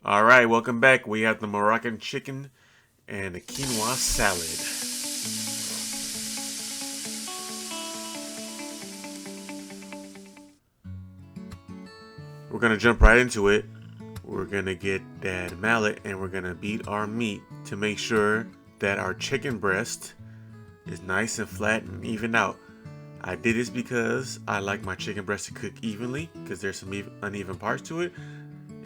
All right, welcome back. We have the Moroccan chicken and the quinoa salad. We're gonna jump right into it. We're gonna get that mallet and we're gonna beat our meat to make sure that our chicken breast is nice and flat and even out. I did this because I like my chicken breast to cook evenly because there's some uneven parts to it.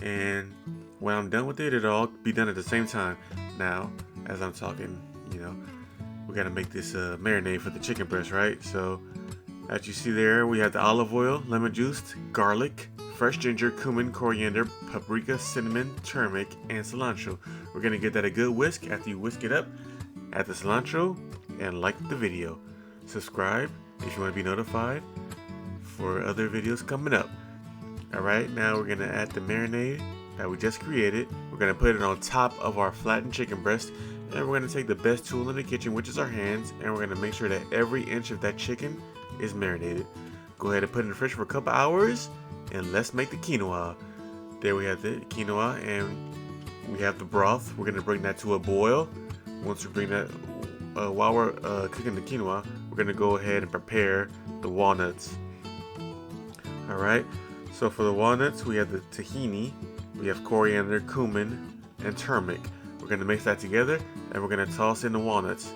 And when I'm done with it, it'll all be done at the same time. Now, as I'm talking, we gotta make this marinade for the chicken breast, right? So, as you see there, we have the olive oil, lemon juice, garlic, fresh ginger, cumin, coriander, paprika, cinnamon, turmeric, and cilantro. We're gonna get that a good whisk. After you whisk it up, add the cilantro and like the video. Subscribe if you want to be notified for other videos coming up. Alright, now we're going to add the marinade that we just created. We're going to put it on top of our flattened chicken breast. And we're going to take the best tool in the kitchen, which is our hands. And we're going to make sure that every inch of that chicken is marinated. Go ahead and put it in the fridge for a couple hours. And let's make the quinoa. There we have the quinoa and we have the broth. We're going to bring that to a boil. Once we bring that, while we're cooking the quinoa, we're going to go ahead and prepare the walnuts. Alright. So for the walnuts, we have the tahini, we have coriander, cumin, and turmeric. We're going to mix that together, and we're going to toss in the walnuts.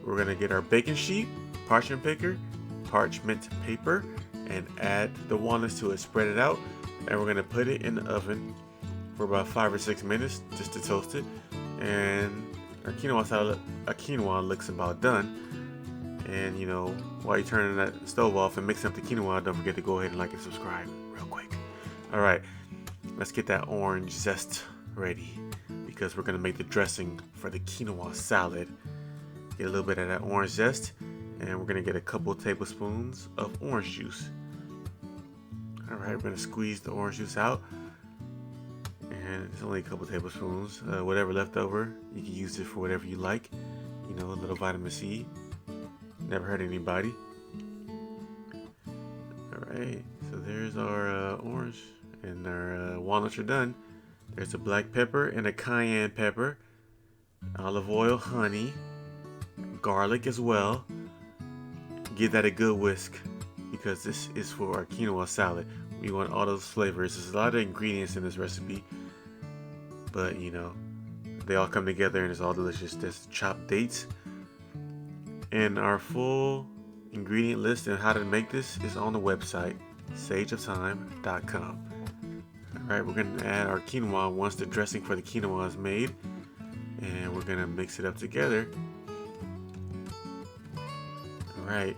We're going to get our baking sheet, parchment paper, and add the walnuts to it. Spread it out, and we're going to put it in the oven for about 5 or 6 minutes just to toast it. And our quinoa looks about done. And while you're turning that stove off and mixing up the quinoa, don't forget to go ahead and like and subscribe real quick. Alright, let's get that orange zest ready because we're going to make the dressing for the quinoa salad. Get a little bit of that orange zest and we're going to get a couple tablespoons of orange juice. Alright, we're going to squeeze the orange juice out. And it's only a couple tablespoons. Whatever left over, you can use it for whatever you like. A little vitamin C. Never hurt anybody. Alright, so there's our orange and our walnuts are done. There's a black pepper and a cayenne pepper, olive oil, honey, garlic as well. Give that a good whisk because this is for our quinoa salad. We want all those flavors. There's a lot of ingredients in this recipe, but they all come together and it's all delicious. There's chopped dates. And our full ingredient list and how to make this is on the website, sageoftime.com. Alright, we're going to add our quinoa once the dressing for the quinoa is made. And we're going to mix it up together. Alright,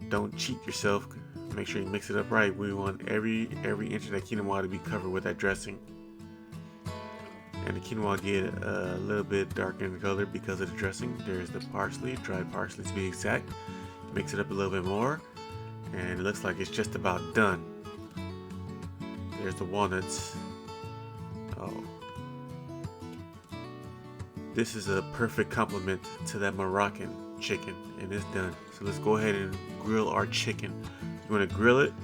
don't cheat yourself. Make sure you mix it up right. We want every inch of that quinoa to be covered with that dressing. And the quinoa get a little bit darker in color because of the dressing. There's the parsley, dried parsley to be exact. Mix it up a little bit more. And it looks like it's just about done. There's the walnuts. Oh. This is a perfect complement to that Moroccan chicken. And it's done. So let's go ahead and grill our chicken. You want to grill it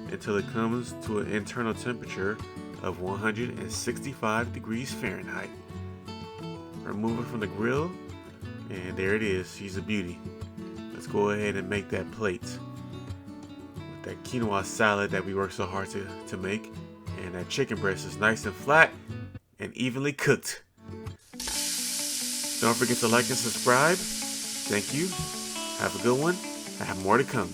until it comes to an internal temperature of 165 degrees Fahrenheit. Remove it from the grill, and there it is. She's a beauty. Let's go ahead and make that plate with that quinoa salad that we worked so hard to make, and that chicken breast is nice and flat and evenly cooked. Don't forget to like and subscribe. Thank you. Have a good one. I have more to come.